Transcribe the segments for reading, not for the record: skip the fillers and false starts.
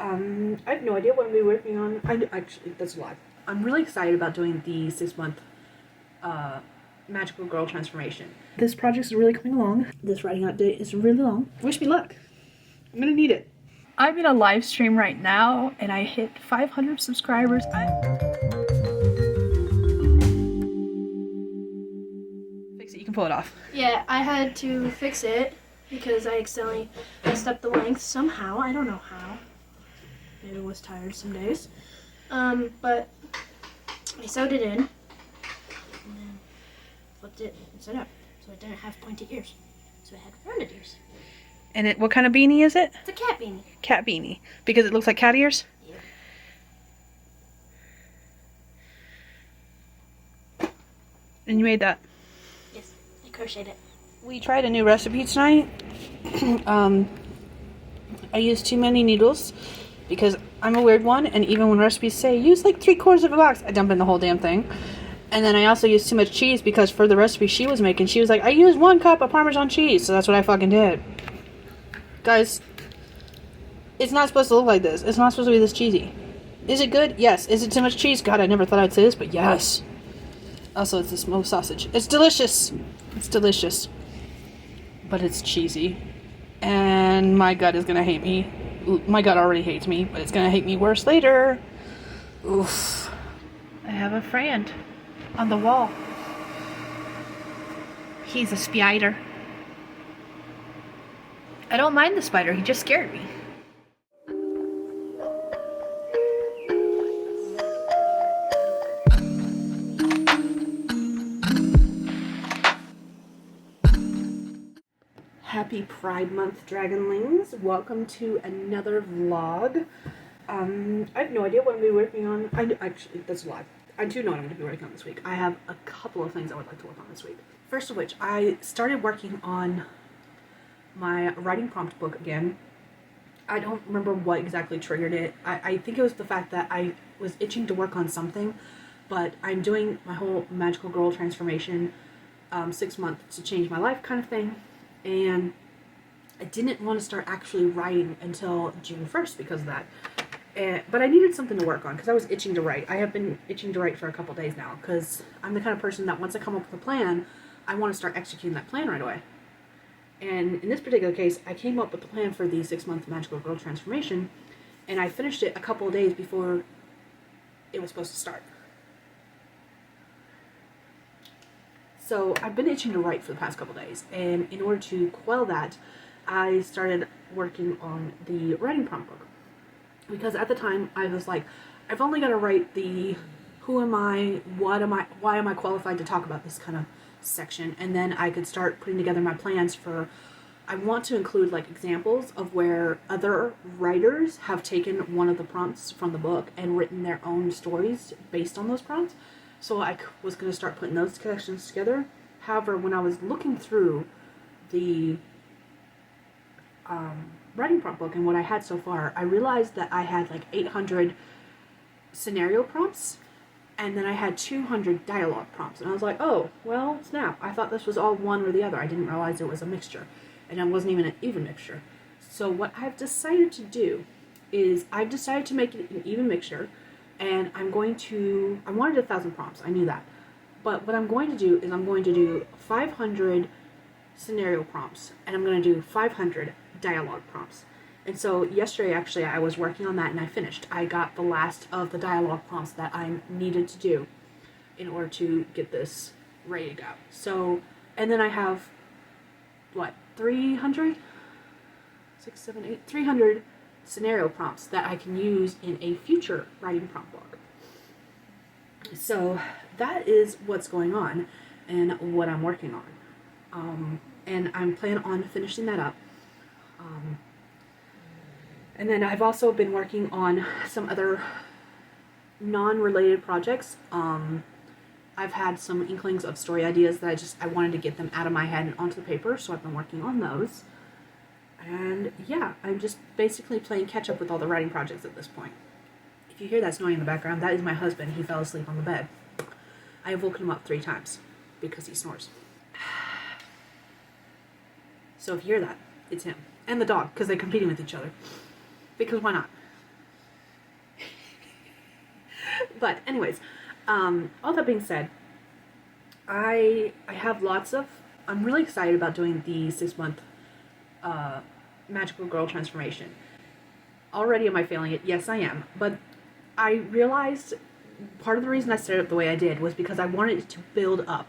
I have no idea what I'm going to be working on. Actually, that's a lie. I'm really excited about doing the 6-month magical girl transformation. This project is really coming along. This writing out date is really long. Wish me luck. I'm going to need it. I'm in a live stream right now and I hit 500 subscribers. Fix it, you can pull it off. Yeah, I had to fix it because I accidentally messed up the length somehow. I don't know how. Maybe I was tired some days. But I sewed it in and then flipped it inside out so it didn't have pointy ears. So it had rounded ears. And what kind of beanie is it? It's a cat beanie. Cat beanie. Because it looks like cat ears? Yeah. And you made that? Yes, I crocheted it. We tried a new recipe tonight. I used too many needles because I'm a weird one, and even when recipes say use like 3/4 of a box, I dump in the whole damn thing. And then I also used too much cheese because for the recipe she was making, she was like, I used 1 cup of Parmesan cheese, so that's what I fucking did. Guys, it's not supposed to look like this. It's not supposed to be this cheesy. Is it good? Yes. Is it too much cheese? God, I never thought I'd say this, but yes. Also, it's the smoked sausage. It's delicious. It's delicious. But it's cheesy. And my gut is gonna hate me. My gut already hates me, but it's gonna hate me worse later. Oof. I have a friend on the wall. He's a spider. I don't mind the spider, he just scared me. Happy Pride Month, Dragonlings. Welcome to another vlog. I have no idea what I'm going to be working on. Actually, that's a lie. I do know what I'm going to be working on this week. I have a couple of things I would like to work on this week. First of which, I started working on my writing prompt book again. I don't remember what exactly triggered it. I think it was the fact that I was itching to work on something, but I'm doing my whole magical girl transformation 6 months to change my life kind of thing, and I didn't want to start actually writing until June 1st because of that. But I needed something to work on because I was itching to write. I have been itching to write for a couple days now because I'm the kind of person that once I come up with a plan, I want to start executing that plan right away. And in this particular case, I came up with the plan for the 6-month magical girl transformation, and I finished it a couple of days before it was supposed to start. So I've been itching to write for the past couple of days, and in order to quell that, I started working on the writing prompt book. Because at the time, I was like, I've only got to write the who am I, what am I, why am I qualified to talk about this kind of section, and then I could start putting together my plans for, I want to include like examples of where other writers have taken one of the prompts from the book and written their own stories based on those prompts. So I was going to start putting those connections together. However, when I was looking through the writing prompt book and what I had so far, I realized that I had like 800 scenario prompts, and then I had 200 dialogue prompts, and I was like, oh, well, snap. I thought this was all one or the other. I didn't realize it was a mixture, and it wasn't even an even mixture. So what I've decided to do is I've decided to make it an even mixture, and I wanted 1,000 prompts. I knew that. But what I'm going to do is I'm going to do 500 scenario prompts, and I'm going to do 500 dialogue prompts. And so yesterday, actually, I was working on that and I finished. I got the last of the dialogue prompts that I needed to do in order to get this ready to go. So, and then I have, 300 scenario prompts that I can use in a future writing prompt book. So that is what's going on and what I'm working on. And I'm planning on finishing that up. And then I've also been working on some other non-related projects. I've had some inklings of story ideas that I wanted to get them out of my head and onto the paper, so I've been working on those. And yeah, I'm just basically playing catch up with all the writing projects at this point. If you hear that snoring in the background, that is my husband. He fell asleep on the bed. I have woken him up 3 times because he snores. So if you hear that, it's him. And the dog, because they're competing with each other. Because why not? But anyways, all that being said, I have lots of, I'm really excited about doing the 6-month magical girl transformation. Already am I failing it? Yes, I am. But I realized part of the reason I set it up the way I did was because I wanted it to build up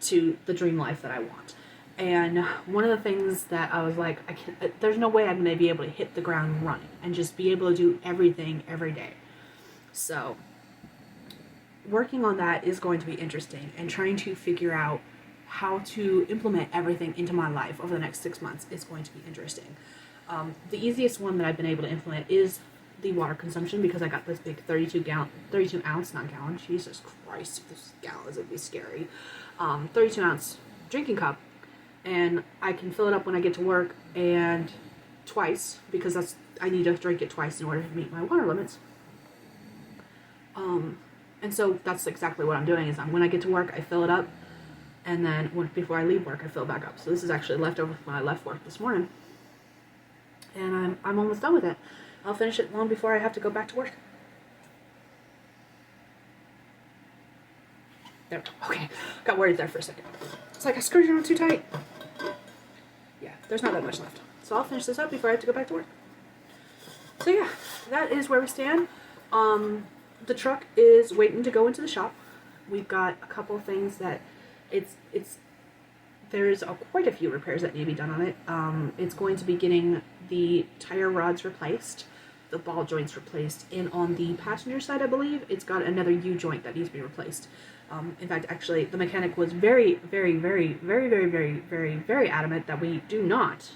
to the dream life that I want. And one of the things that I was like, there's no way I'm going to be able to hit the ground running and just be able to do everything every day. So working on that is going to be interesting, and trying to figure out how to implement everything into my life over the next 6 months is going to be interesting. The easiest one that I've been able to implement is the water consumption, because I got this big 32 ounce, not gallon, Jesus Christ, if this gallons would be scary, 32 ounce drinking cup, and I can fill it up when I get to work, and twice, because I need to drink it twice in order to meet my water limits. And so that's exactly what I'm doing, is when I get to work, I fill it up, and then before I leave work, I fill it back up. So this is actually leftover from when I left work this morning. And I'm almost done with it. I'll finish it long before I have to go back to work. There we go. Okay. Got worried there for a second. It's like I screwed it on too tight. Yeah, there's not that much left. So I'll finish this up before I have to go back to work. So yeah, that is where we stand. The truck is waiting to go into the shop. We've got a couple of things that there's quite a few repairs that need to be done on it. It's going to be getting the tire rods replaced, the ball joints replaced, and on the passenger side, I believe, it's got another U-joint that needs to be replaced. In fact, actually, the mechanic was very, very, very, very, very, very, very, very adamant that we do not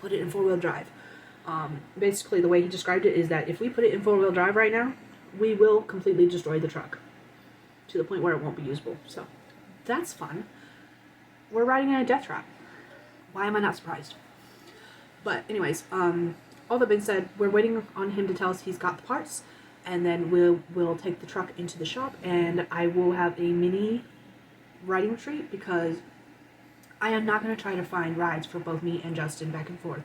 put it in 4-wheel drive. Basically, the way he described it is that if we put it in 4-wheel drive right now, we will completely destroy the truck to the point where it won't be usable. So that's fun. We're riding in a death trap. Why am I not surprised? But anyways, all that being said, we're waiting on him to tell us he's got the parts, and then we'll take the truck into the shop, and I will have a mini riding retreat, because I am not going to try to find rides for both me and Justin back and forth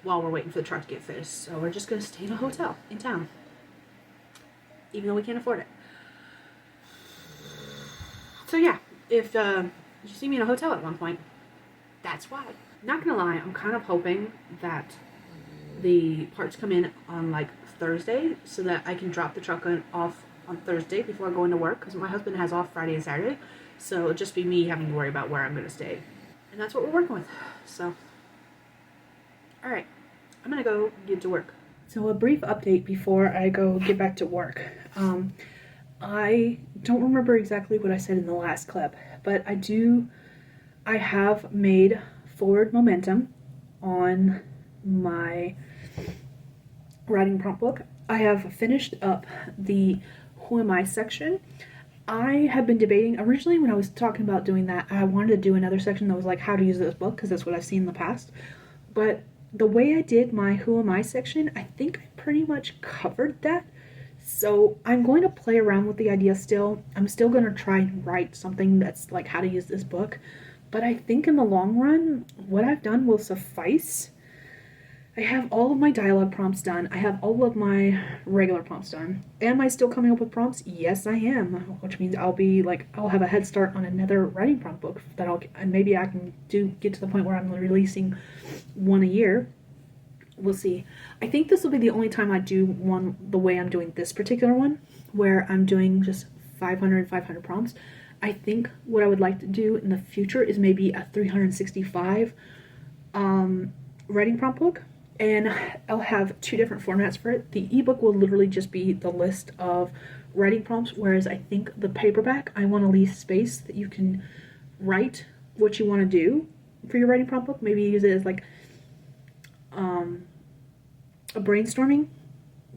while we're waiting for the truck to get fixed. So we're just going to stay in a hotel in town, even though we can't afford it. So yeah, if you see me in a hotel at one point, that's why. Not gonna lie, I'm kind of hoping that the parts come in on like Thursday, so that I can drop the truck off on Thursday before I go into work, because my husband has off Friday and Saturday, so it'll just be me having to worry about where I'm gonna stay. And that's what we're working with. So, alright, I'm gonna go get to work. So a brief update before I go get back to work. I don't remember exactly what I said in the last clip, but I have made forward momentum on my writing prompt book. I have finished up the Who Am I section. I have been debating, originally when I was talking about doing that, I wanted to do another section that was like how to use this book, because that's what I've seen in the past. But the way I did my Who Am I section, I think I pretty much covered that. So I'm going to play around with the idea still. I'm still going to try and write something that's like how to use this book. But I think in the long run, what I've done will suffice. I have all of my dialogue prompts done. I have all of my regular prompts done. Am I still coming up with prompts? Yes, I am. Which means I'll have a head start on another writing prompt book and maybe I can get to the point where I'm releasing one a year. We'll see. I think this will be the only time I do one the way I'm doing this particular one, where I'm doing just 500 prompts. I think what I would like to do in the future is maybe a 365 writing prompt book, and I'll have 2 different formats for it. The ebook will literally just be the list of writing prompts, whereas I think the paperback, I want to leave space that you can write what you want to do for your writing prompt book. Maybe use it as like a brainstorming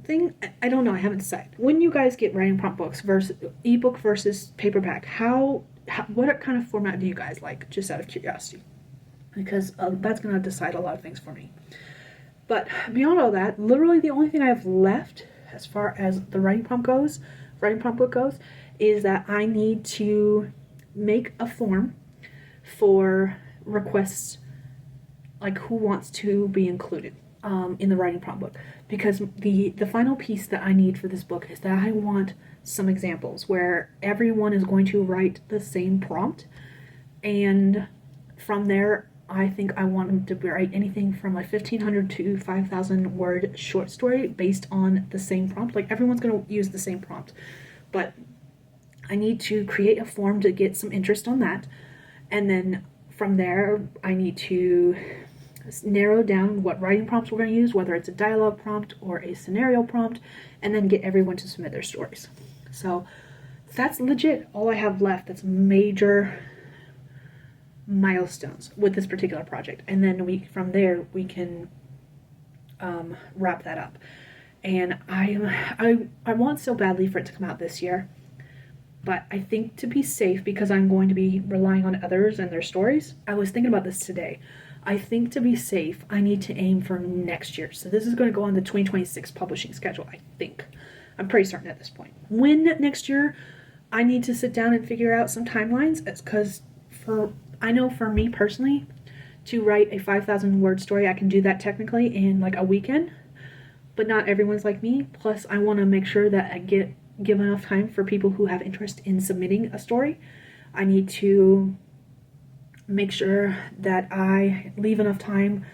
thing. I don't know. I haven't decided. When you guys get writing prompt books versus ebook versus paperback, what kind of format do you guys like? Just out of curiosity, because that's going to decide a lot of things for me. But beyond all that, literally the only thing I have left as far as the writing prompt book goes, is that I need to make a form for requests, like who wants to be included. in the writing prompt book, because the final piece that I need for this book is that I want some examples where everyone is going to write the same prompt, and from there I think I want them to write anything from like 1,500 to 5,000 word short story based on the same prompt. Like everyone's going to use the same prompt, but I need to create a form to get some interest on that, and then from there I need to narrow down what writing prompts we're going to use, whether it's a dialogue prompt or a scenario prompt, and then get everyone to submit their stories. So that's legit all I have left. That's major milestones with this particular project, and then from there we can wrap that up. And I want so badly for it to come out this year, but I think to be safe, because I'm going to be relying on others and their stories, I was thinking about this today. I think to be safe, I need to aim for next year. So this is going to go on the 2026 publishing schedule, I think. I'm pretty certain at this point. When next year, I need to sit down and figure out some timelines. It's because I know for me personally, to write a 5,000 word story, I can do that technically in like a weekend, but not everyone's like me. Plus, I want to make sure that I give enough time for people who have interest in submitting a story. I need to make sure that I leave enough time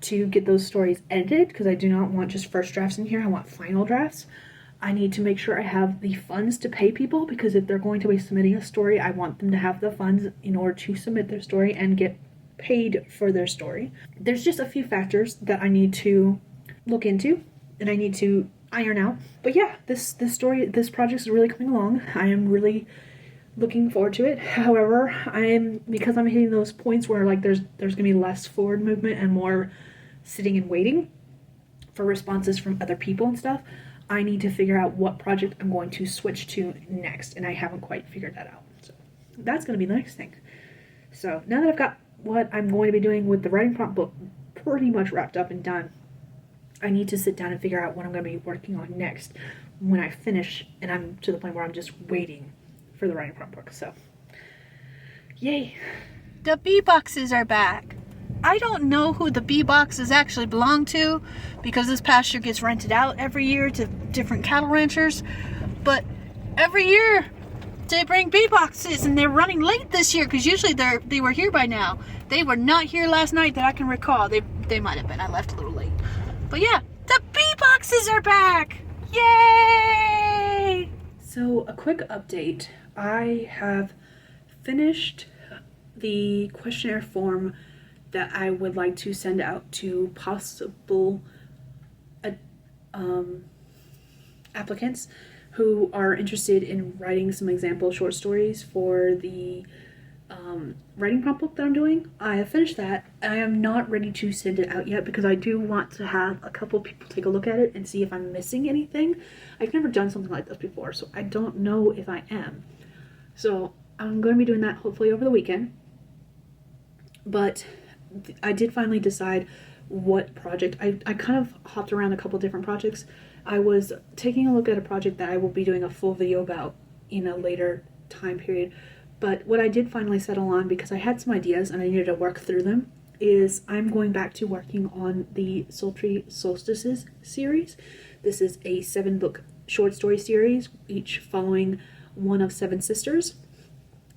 to get those stories edited, because I do not want just first drafts in here. I want final drafts. I need to make sure I have the funds to pay people, because if they're going to be submitting a story, I want them to have the funds in order to submit their story and get paid for their story. There's just a few factors that I need to look into and I need to iron out. But yeah, this project is really coming along. I am really looking forward to it. However, because I'm hitting those points where like there's gonna be less forward movement and more sitting and waiting for responses from other people and stuff, I need to figure out what project I'm going to switch to next, and I haven't quite figured that out. So that's gonna be the next thing. So now that I've got what I'm going to be doing with the writing prompt book pretty much wrapped up and done, I need to sit down and figure out what I'm going to be working on next when I finish, and I'm to the point where I'm just waiting for the writing prompt book. So yay. The bee boxes are back. I don't know who the bee boxes actually belong to, because this pasture gets rented out every year to different cattle ranchers, but every year they bring bee boxes, and they're running late this year because usually they were here by now. They were not here last night that I can recall. They might have been. I left a little late. But yeah, the bee boxes are back! Yay! So a quick update. I have finished the questionnaire form that I would like to send out to possible applicants who are interested in writing some example short stories for the writing prompt book that I'm doing. I have finished that. I am not ready to send it out yet because I do want to have a couple people take a look at it and see if I'm missing anything. I've never done something like this before, so I don't know if I am. So I'm going to be doing that hopefully over the weekend. But I did finally decide what project. I kind of hopped around a couple different projects. I was taking a look at a project that I will be doing a full video about in a later time period. But what I did finally settle on, because I had some ideas and I needed to work through them, is I'm going back to working on the Sultry Solstices series. This is a 7-book short story series, each following one of 7 sisters.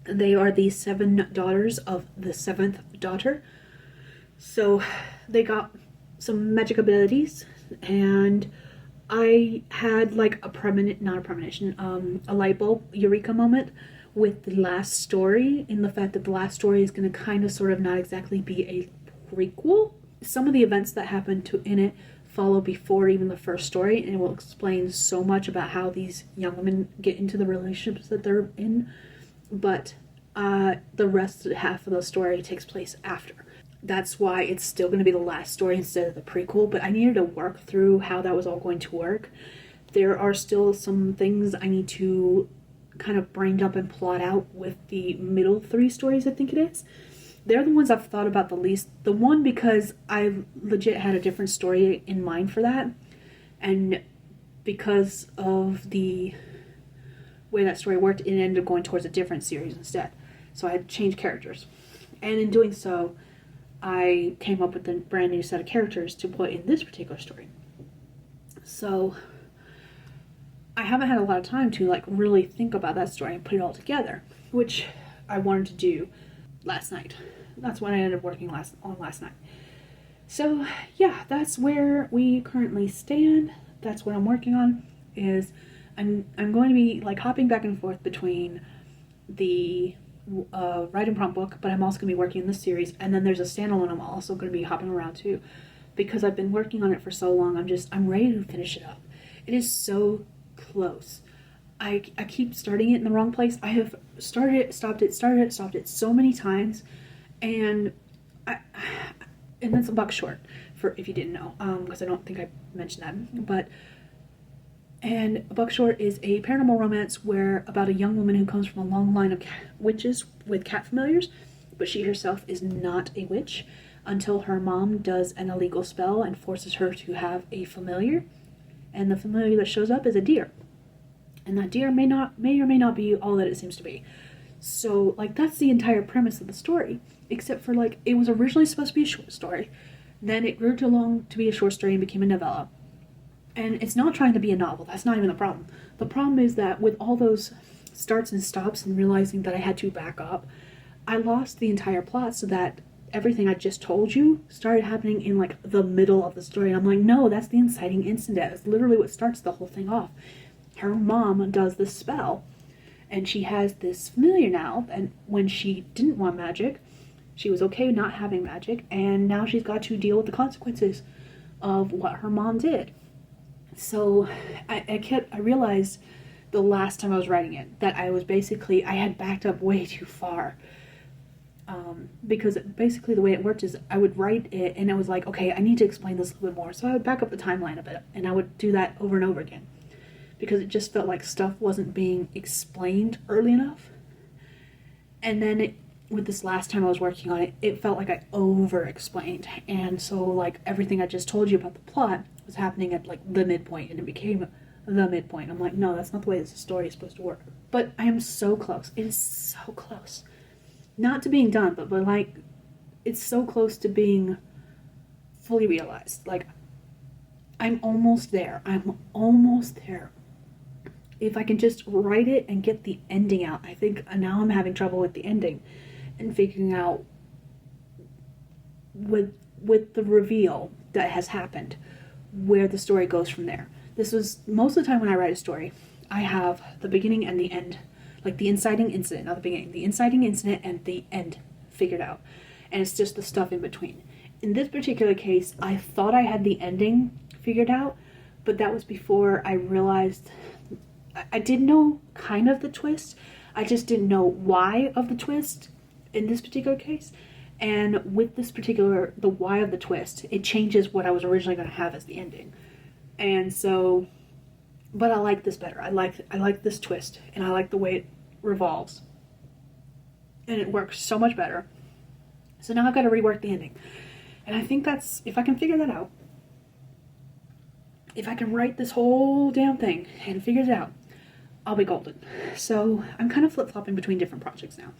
They are the 7 daughters of the 7th daughter. So they got some magic abilities, and I had like a light bulb eureka moment with the last story, in the fact that the last story is going to kind of sort of not exactly be a prequel. Some of the events that happen in it follow before even the first story, and it will explain so much about how these young women get into the relationships that they're in, but the rest of half of the story takes place after. That's why it's still going to be the last story instead of the prequel, but I needed to work through how that was all going to work. There are still some things I need to kind of brain dump and plot out with the middle 3 stories, I think it is. They're the ones I've thought about the least. The one, because I legit had a different story in mind for that, and because of the way that story worked, it ended up going towards a different series instead. So I had to change characters. And in doing so, I came up with a brand new set of characters to put in this particular story. So I haven't had a lot of time to like really think about that story and put it all together, which I wanted to do last night. That's when I ended up working on last night. So yeah, that's where we currently stand. That's what I'm working on. Is I'm going to be like hopping back and forth between the writing prompt book, but I'm also going to be working in this series, and then there's a standalone I'm also going to be hopping around too, because I've been working on it for so long. I'm ready to finish it up. It is so close. I keep starting it in the wrong place. I have started it, stopped it so many times, and that's a buck short, for if you didn't know, because I don't think I mentioned that, and A Buck Short is a paranormal romance where about a young woman who comes from a long line of witches with cat familiars, but she herself is not a witch until her mom does an illegal spell and forces her to have a familiar, and the familiar that shows up is a deer, and that deer may or may not be all that it seems to be. So like that's the entire premise of the story, except for like it was originally supposed to be a short story, then it grew too long to be a short story and became a novella. And it's not trying to be a novel. That's not even the problem. The problem is that with all those starts and stops and realizing that I had to back up, I lost the entire plot, so that everything I just told you started happening in like the middle of the story. And I'm like, no, that's the inciting incident. That's literally what starts the whole thing off. Her mom does this spell, and she has this familiar now, and when she didn't want magic, she was okay not having magic, and now she's got to deal with the consequences of what her mom did. So I realized the last time I was writing it that I had backed up way too far. Because basically the way it worked is I would write it and I was like, okay, I need to explain this a little bit more. So I would back up the timeline a bit, and I would do that over and over again, because it just felt like stuff wasn't being explained early enough. And then with this last time I was working on it, it felt like I over-explained. And so like everything I just told you about the plot was happening at like the midpoint, and it became the midpoint. I'm like, no, that's not the way this story is supposed to work. But I am so close. It is so close. Not to being done, but like it's so close to being fully realized. Like I'm almost there. If I can just write it and get the ending out. I think now I'm having trouble with the ending and figuring out with the reveal that has happened, where the story goes from there. This was most of the time when I write a story, I have the beginning and the end, like the inciting incident, not the beginning, the inciting incident and the end figured out, and it's just the stuff in between. In this particular case, I thought I had the ending figured out, but that was before I realized I did know kind of the twist. I just didn't know why of the twist in this particular case. And with this particular, the why of the twist, it changes what I was originally going to have as the ending. And so, but I like this better. I like this twist, and I like the way it revolves. And it works so much better. So now I've got to rework the ending. And I think that's, if I can figure that out, if I can write this whole damn thing and figure it out, I'll be golden. So I'm kind of flip-flopping between different projects now.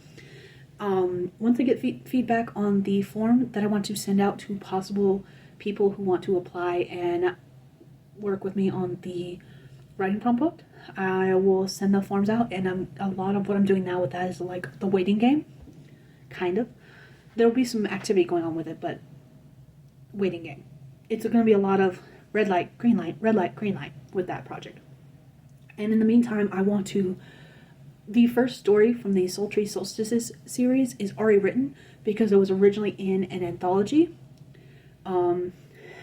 Once I get feedback on the form that I want to send out to possible people who want to apply and work with me on the writing prompt book, I will send the forms out, and a lot of what I'm doing now with that is like the waiting game, kind of. There'll be some activity going on with it, but waiting game. It's going to be a lot of red light, green light, red light, green light with that project. And in the meantime, I want to... The first story from the Sultry Solstices series is already written because it was originally in an anthology.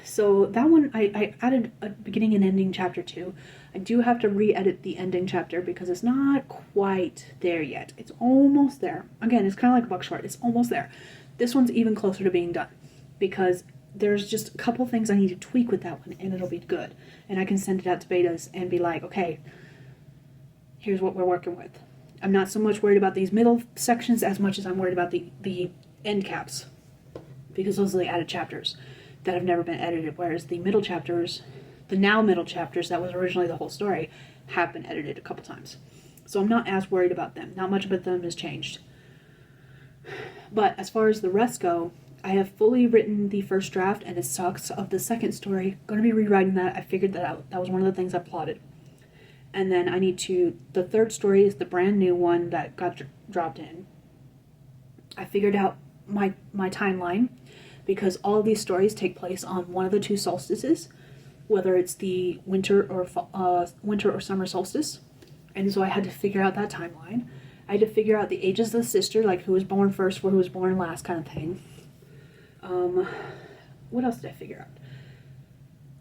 So that one, I added a beginning and ending chapter to. I do have to re-edit the ending chapter because it's not quite there yet. It's almost there. Again, it's kind of like a Buck Short. It's almost there. This one's even closer to being done because there's just a couple things I need to tweak with that one, and it'll be good. And I can send it out to betas and be like, okay, here's what we're working with. I'm not so much worried about these middle sections as much as I'm worried about the end caps, because those are the added chapters that have never been edited, whereas the middle chapters, the now middle chapters that was originally the whole story, have been edited a couple times. So I'm not as worried about them. Not much about them has changed. But as far as the rest go, I have fully written the first draft, and it sucks, of the second story. Going to be rewriting that. I figured that out. That was one of the things I plotted. And then I need to... The third story is the brand new one that got dropped in. I figured out my timeline, because all of these stories take place on one of the 2 solstices, whether it's the winter or summer solstice. And so I had to figure out that timeline. I had to figure out the ages of the sister, like who was born first, who was born last, kind of thing. What else did I figure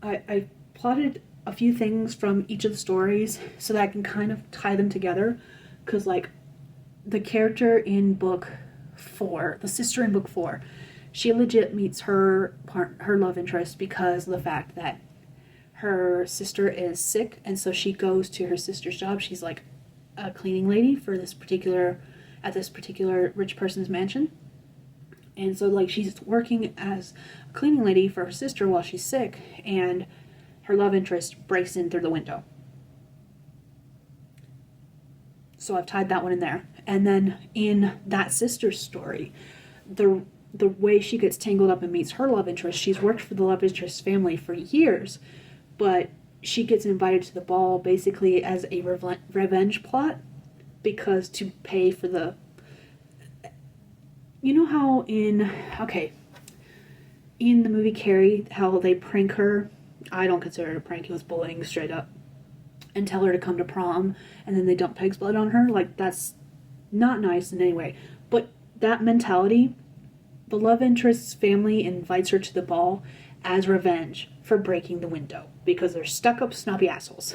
out? I plotted a few things from each of the stories so that I can kind of tie them together, because like the character in book 4, the sister in book 4, she legit meets her love interest because of the fact that her sister is sick, and so she goes to her sister's job. She's like a cleaning lady for this particular rich person's mansion. And so like she's working as a cleaning lady for her sister while she's sick, and her love interest breaks in through the window. So I've tied that one in there. And then in that sister's story, the way she gets tangled up and meets her love interest, she's worked for the love interest family for years, but she gets invited to the ball basically as a revenge plot, because to pay for the... You know how in the movie Carrie, how they prank her? I don't consider it a prank, it was bullying straight up. And tell her to come to prom, and then they dump pig's blood on her. Like, that's not nice in any way. But that mentality, the love interest's family invites her to the ball as revenge for breaking the window, because they're stuck-up, snobby assholes.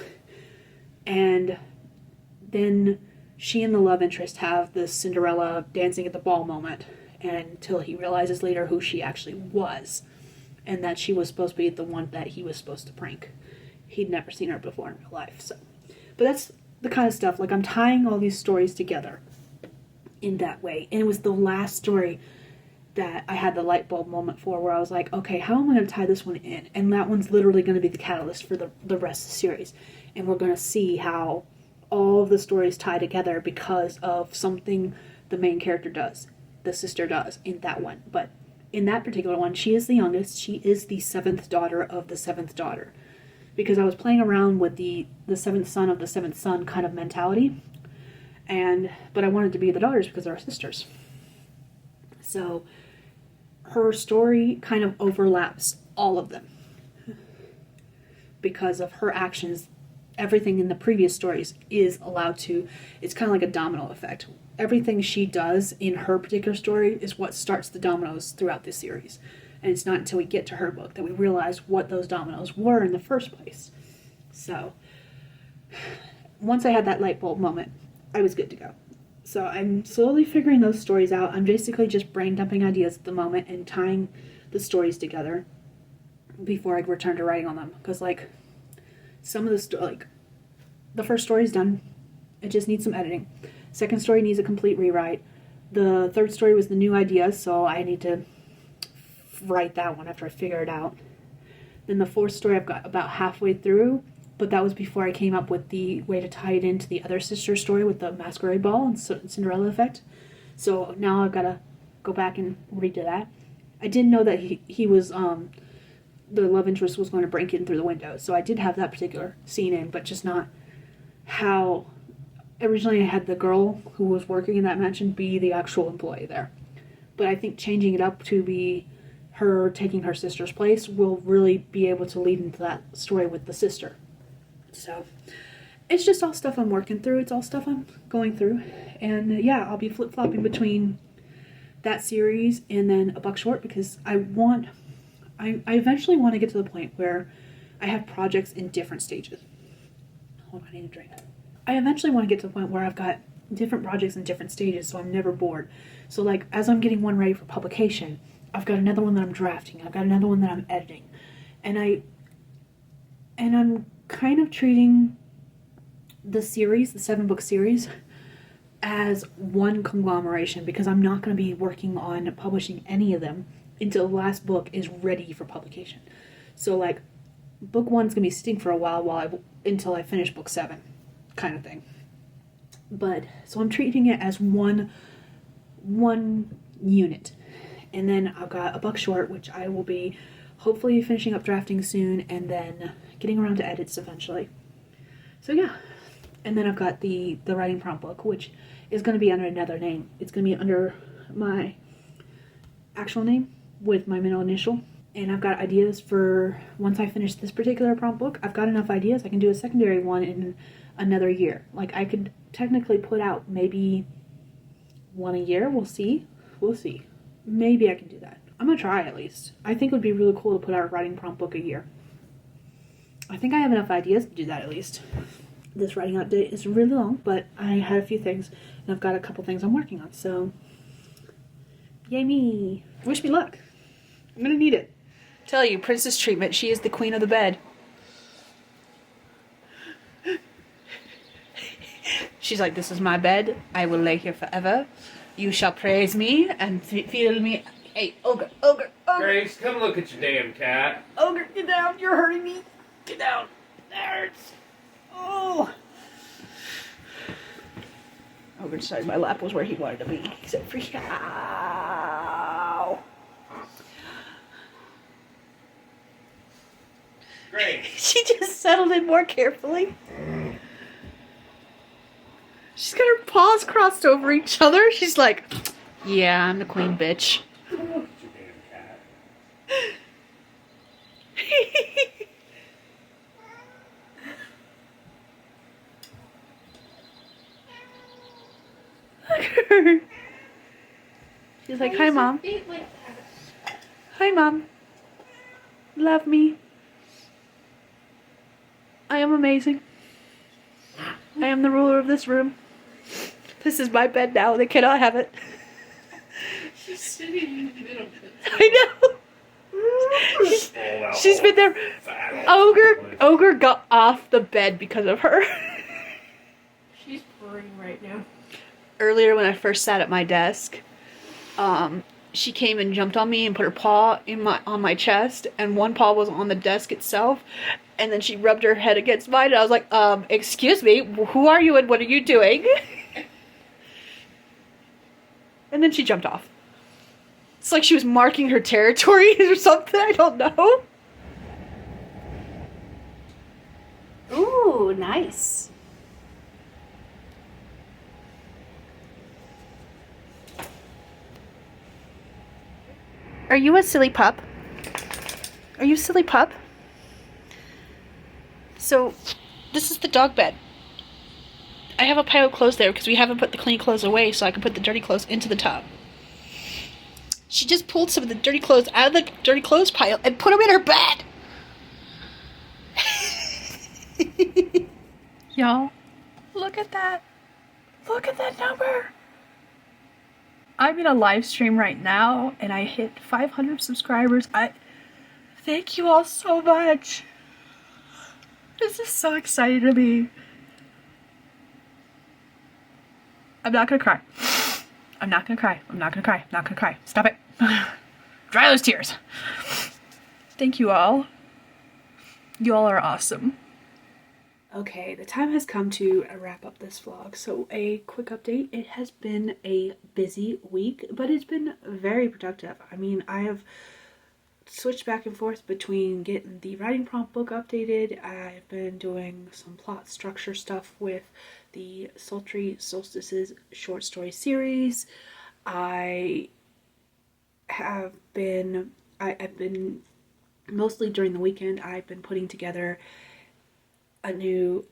And then she and the love interest have this Cinderella dancing at the ball moment, until he realizes later who she actually was, and that she was supposed to be the one that he was supposed to prank. He'd never seen her before in real life. So, but that's the kind of stuff, like I'm tying all these stories together in that way. And it was the last story that I had the light bulb moment for, where I was like, okay, how am I going to tie this one in? And that one's literally going to be the catalyst for the rest of the series. And we're going to see how all of the stories tie together because of something the main character does, the sister does in that one. But in that particular one, she is the youngest. She is the 7th daughter of the 7th daughter. Because I was playing around with the 7th son of the 7th son kind of mentality. But I wanted to be the daughters because they're sisters. So her story kind of overlaps all of them. Because of her actions, everything in the previous stories is allowed to... It's kind of like a domino effect. Everything she does in her particular story is what starts the dominoes throughout this series. And it's not until we get to her book that we realize what those dominoes were in the first place. So, once I had that light bulb moment, I was good to go. So I'm slowly figuring those stories out. I'm basically just brain dumping ideas at the moment and tying the stories together before I return to writing on them. Because, like, some of the the first story's done. It just needs some editing. Second story needs a complete rewrite. The third story was the new idea, so I need to write that one after I figure it out. Then the fourth story I've got about halfway through, but that was before I came up with the way to tie it into the other sister story with the masquerade ball and Cinderella effect. So now I've got to go back and redo that. I did know that he was, the love interest was going to break in through the window, so I did have that particular scene in, but just not how... Originally I had the girl who was working in that mansion be the actual employee there. But I think changing it up to be her taking her sister's place will really be able to lead into that story with the sister. So, it's just all stuff I'm working through. It's all stuff I'm going through. And yeah, I'll be flip-flopping between that series and then a buck short, because I eventually want to get to the point where I have projects in different stages. Hold on, I need a drink. I eventually want to get to the point where I've got different projects in different stages, so I'm never bored. So like, as I'm getting one ready for publication, I've got another one that I'm drafting, I've got another one that I'm editing. And I'm kind of treating the series, the 7-book series, as one conglomeration, because I'm not going to be working on publishing any of them until the last book is ready for publication. So like, book 1's going to be sitting for a while until I finish book 7, kind of thing. But, so I'm treating it as one unit. And then I've got a book short, which I will be hopefully finishing up drafting soon, and then getting around to edits eventually. So yeah. And then I've got the writing prompt book, which is going to be under another name. It's going to be under my actual name with my middle initial. And I've got ideas for, once I finish this particular prompt book, I've got enough ideas. I can do a secondary one in another year. Like, I could technically put out maybe one a year. We'll see. We'll see. Maybe I can do that. I'm going to try at least. I think it would be really cool to put out a writing prompt book a year. I think I have enough ideas to do that at least. This writing update is really long, but I had a few things, and I've got a couple things I'm working on, so yay me. Wish me luck. I'm gonna need it. Tell you, princess treatment, she is the queen of the bed. She's like, this is my bed, I will lay here forever. You shall praise me and feel me. Hey, ogre. Grace, come look at your damn cat. Ogre, get down, you're hurting me. Get down. That hurts. Oh! Ogre decided my lap was where he wanted to be, except for ow. Grace. She just settled in more carefully. She's got her paws crossed over each other. She's like, yeah, I'm the queen, bitch. Come look at your damn cat. She's like, hi, Mom. Hi, Mom. Love me. I am amazing. I am the ruler of this room. This is my bed now. They cannot have it. She's sitting in the middle of it. I know. She's been there. Ogre got off the bed because of her. She's purring right now. Earlier when I first sat at my desk, she came and jumped on me and put her paw on my chest, and one paw was on the desk itself, and then she rubbed her head against mine, and I was like, excuse me, who are you and what are you doing? And then she jumped off. It's like she was marking her territory or something, I don't know. Ooh, nice. Are you a silly pup? Are you a silly pup? So, this is the dog bed. I have a pile of clothes there because we haven't put the clean clothes away, so I can put the dirty clothes into the tub. She just pulled some of the dirty clothes out of the dirty clothes pile and put them in her bed! Y'all, look at that. Look at that number. I'm in a live stream right now and I hit 500 subscribers. Thank you all so much. This is so exciting to me. I'm not gonna cry. I'm not gonna cry. I'm not gonna cry. I'm not gonna cry. Stop it. Dry those tears. Thank you all. You all are awesome. Okay, the time has come to wrap up this vlog. So a quick update. It has been a busy week, but it's been very productive. I mean, I have switched back and forth between getting the writing prompt book updated. I've been doing some plot structure stuff with the Sultry Solstices short story series. I've been mostly during the weekend, I've been putting together a new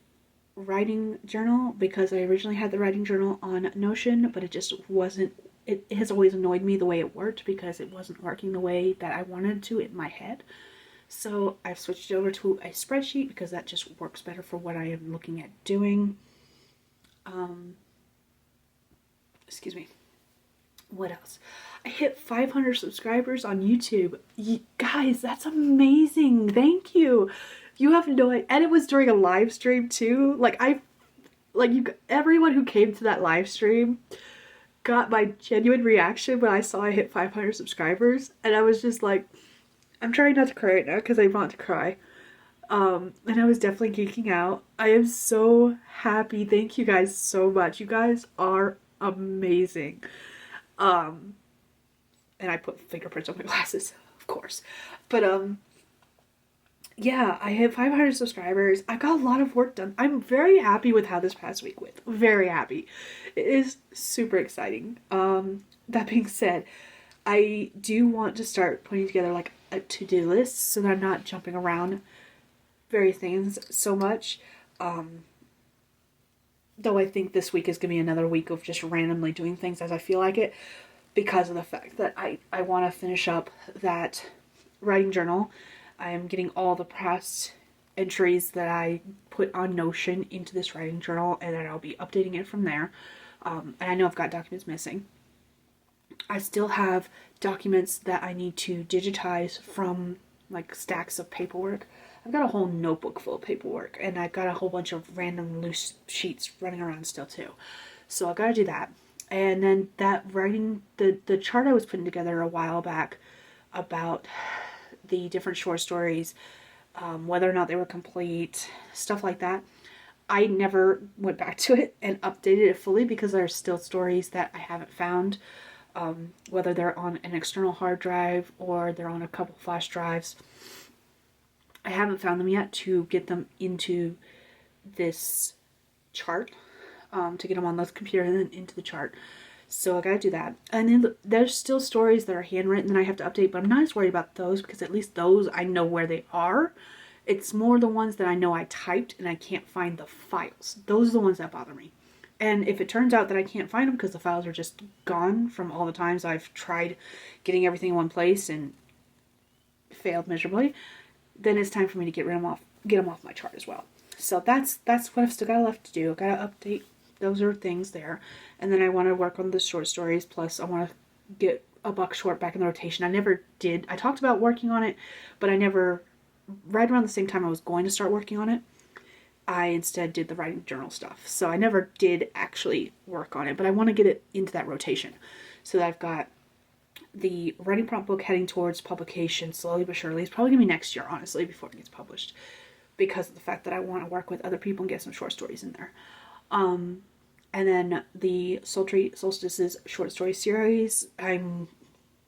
writing journal because I originally had the writing journal on Notion, but it just wasn't, it has always annoyed me the way it worked because it wasn't working the way that I wanted to in my head. So I've switched over to a spreadsheet because that just works better for what I am looking at doing. Excuse me. What else? I hit 500 subscribers on YouTube. Guys, that's amazing. Thank you. You have no idea. And it was during a live stream too. Everyone who came to that live stream got my genuine reaction when I saw I hit 500 subscribers. And I was just like, I'm trying not to cry right now because I want to cry. And I was definitely geeking out. I am so happy. Thank you guys so much. You guys are amazing. And I put fingerprints on my glasses, of course. But, yeah, I have 500 subscribers. I got a lot of work done. I'm very happy with how this past week went. Very happy. It is super exciting. That being said, I do want to start putting together like a to-do list so that I'm not jumping around various things so much. Though I think this week is going to be another week of just randomly doing things as I feel like it, because of the fact that I want to finish up that writing journal. I am getting all the past entries that I put on Notion into this writing journal, and then I'll be updating it from there. And I know I've got documents missing. I still have documents that I need to digitize from like stacks of paperwork. I've got a whole notebook full of paperwork, and I've got a whole bunch of random loose sheets running around still too. So I've got to do that. And then that writing, the chart I was putting together a while back about the different short stories, whether or not they were complete, stuff like that. I never went back to it and updated it fully because there are still stories that I haven't found, whether they're on an external hard drive or they're on a couple flash drives. I haven't found them yet to get them into this chart, to get them on the computer and then into the chart. So I gotta do that. And then there's still stories that are handwritten that I have to update, but I'm not as worried about those because at least those I know where they are. It's more the ones that I know I typed and I can't find the files. Those are the ones that bother me. And if it turns out that I can't find them because the files are just gone from all the times I've tried getting everything in one place and failed miserably, then it's time for me to get them off my chart as well. So that's what I've still got left to do. I gotta update. Those are things there. And then I want to work on the short stories. Plus, I want to get a buck short back in the rotation. I never did. I talked about working on it, but I never, right around the same time I was going to start working on it, I instead did the writing journal stuff. So I never did actually work on it, but I want to get it into that rotation. So that I've got the writing prompt book heading towards publication slowly but surely. It's probably going to be next year, honestly, before it gets published, because of the fact that I want to work with other people and get some short stories in there. And then the Sultry Solstices short story series, I'm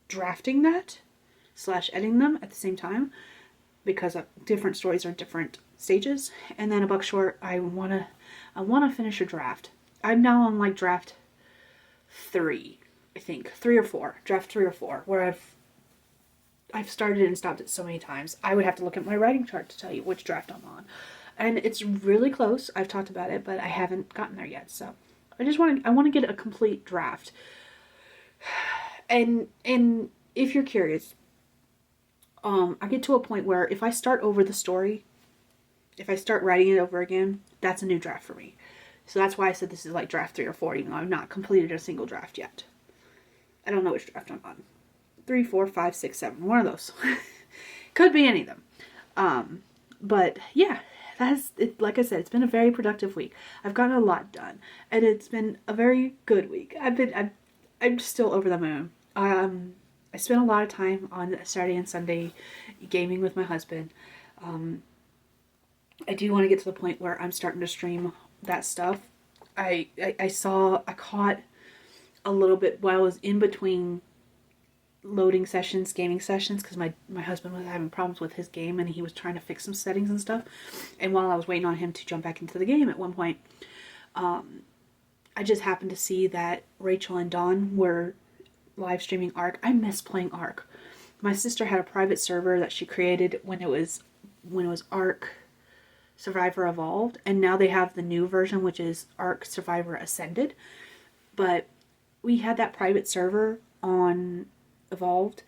drafting that / editing them at the same time because different stories are in different stages. And then a buck short, I wanna finish a draft. I'm now on like draft 3, I think 3 or 4, draft 3 or 4, where I've started and stopped it so many times. I would have to look at my writing chart to tell you which draft I'm on. And it's really close. I've talked about it, but I haven't gotten there yet. So I want to get a complete draft. And if you're curious, I get to a point where if I start over the story, if I start writing it over again, that's a new draft for me. So that's why I said this is like draft 3 or 4, even though I've not completed a single draft yet. I don't know which draft I'm on. 3, 4, 5, 6, 7. One of those. Could be any of them. But yeah. That's it. Like I said, it's been a very productive week. I've gotten a lot done, and it's been a very good week. I'm still over the moon. I spent a lot of time on Saturday and Sunday gaming with my husband. I do want to get to the point where I'm starting to stream that stuff. I caught a little bit while I was in between loading sessions, gaming sessions, because my husband was having problems with his game and he was trying to fix some settings and stuff. And while I was waiting on him to jump back into the game at one point, I just happened to see that Rachel and Dawn were live streaming Ark. I miss playing Ark. My sister had a private server that she created when it was Ark Survivor Evolved, and now they have the new version, which is Ark Survivor Ascended. But we had that private server on Evolved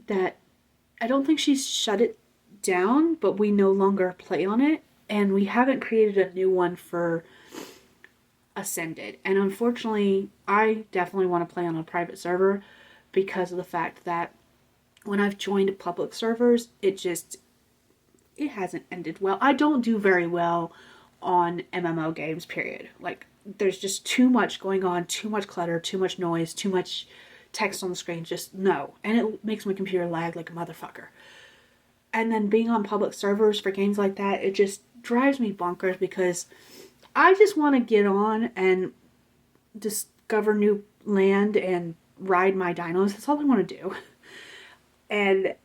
that I don't think she's shut it down, but we no longer play on it, and we haven't created a new one for Ascended. And unfortunately, I definitely want to play on a private server because of the fact that when I've joined public servers, it hasn't ended well. I don't do very well on MMO games, period. Like, there's just too much going on, too much clutter, too much noise, too much text on the screen, just no. And it makes my computer lag like a motherfucker. And then being on public servers for games like that, it just drives me bonkers because I just want to get on and discover new land and ride my dinos. That's all I want to do. And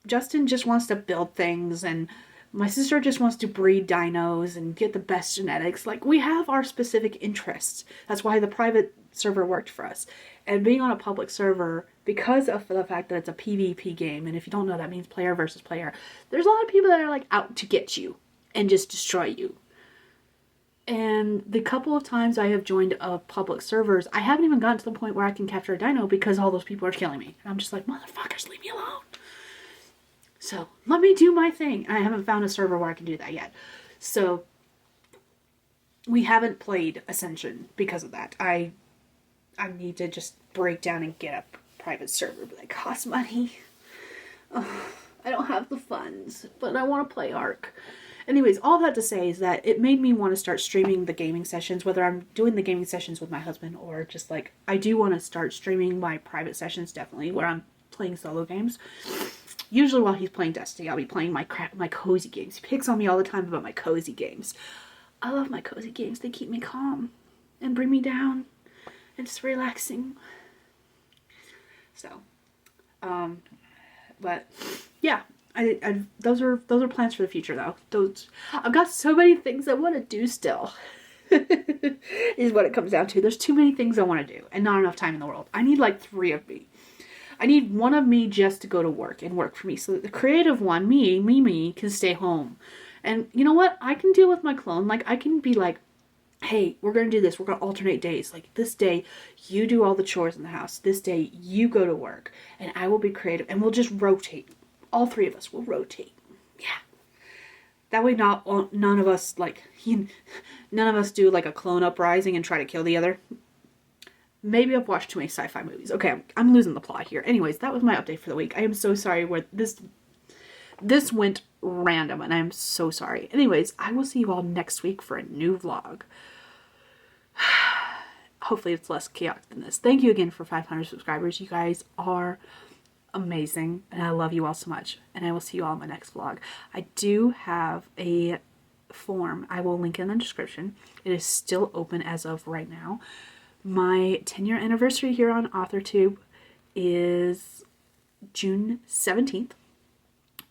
Justin just wants to build things, and my sister just wants to breed dinos and get the best genetics. Like, we have our specific interests. That's why the private server worked for us. And being on a public server, because of the fact that it's a PvP game, and if you don't know, that means player versus player, there's a lot of people that are like out to get you and just destroy you. And the couple of times I have joined a public servers, I haven't even gotten to the point where I can capture a dino because all those people are killing me. And I'm just like, motherfuckers, leave me alone. So let me do my thing. I haven't found a server where I can do that yet. So we haven't played Ascension because of that. I need to just break down and get a private server, but it costs money. Ugh, I don't have the funds, but I want to play Ark. Anyways, all that to say is that it made me want to start streaming the gaming sessions, whether I'm doing the gaming sessions with my husband or just like, I do want to start streaming my private sessions, definitely, where I'm playing solo games. Usually while he's playing Destiny, I'll be playing my cozy games. He picks on me all the time about my cozy games. I love my cozy games. They keep me calm and bring me down. And it's relaxing. So, but yeah, I those are plans for the future though. I've got so many things I want to do still. Is what it comes down to. There's too many things I want to do and not enough time in the world. I need like 3 of me. I need one of me just to go to work and work for me, so that the creative one, me, can stay home. And you know what? I can deal with my clone. Like, I can be like, hey, we're going to do this. We're going to alternate days. Like, this day, you do all the chores in the house. This day, you go to work. And I will be creative. And we'll just rotate. All 3 of us will rotate. Yeah. That way, none of us, like, none of us do, like, a clone uprising and try to kill the other. Maybe I've watched too many sci-fi movies. Okay, I'm losing the plot here. Anyways, that was my update for the week. I am so sorry where this went random, and I'm so sorry. Anyways, I will see you all next week for a new vlog. Hopefully it's less chaotic than this. Thank you again for 500 subscribers. You guys are amazing, and I love you all so much. And I will see you all in my next vlog. I do have a form. I will link in the description. It is still open as of right now. My 10-year anniversary here on authortube is June 17th.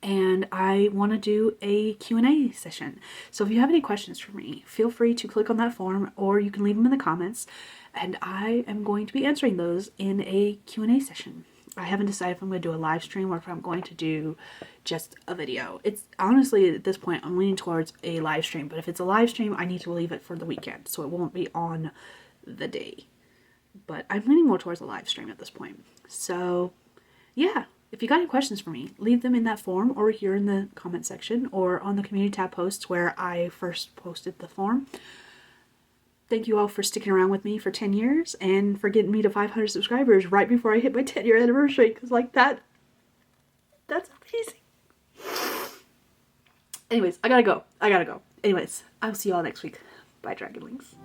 And I want to do a Q&A session. So if you have any questions for me, feel free to click on that form, or you can leave them in the comments. And I am going to be answering those in a Q&A session. I haven't decided if I'm going to do a live stream or if I'm going to do just a video. It's honestly, at this point, I'm leaning towards a live stream. But if it's a live stream, I need to leave it for the weekend, so it won't be on the day. But I'm leaning more towards a live stream at this point. So yeah, if you got any questions for me, leave them in that form, or here in the comment section, or on the community tab posts where I first posted the form. Thank you all for sticking around with me for 10 years and for getting me to 500 subscribers right before I hit my 10-year anniversary, because like that's amazing. Anyways, I gotta go. Anyways, I'll see you all next week. Bye, Dragonlings.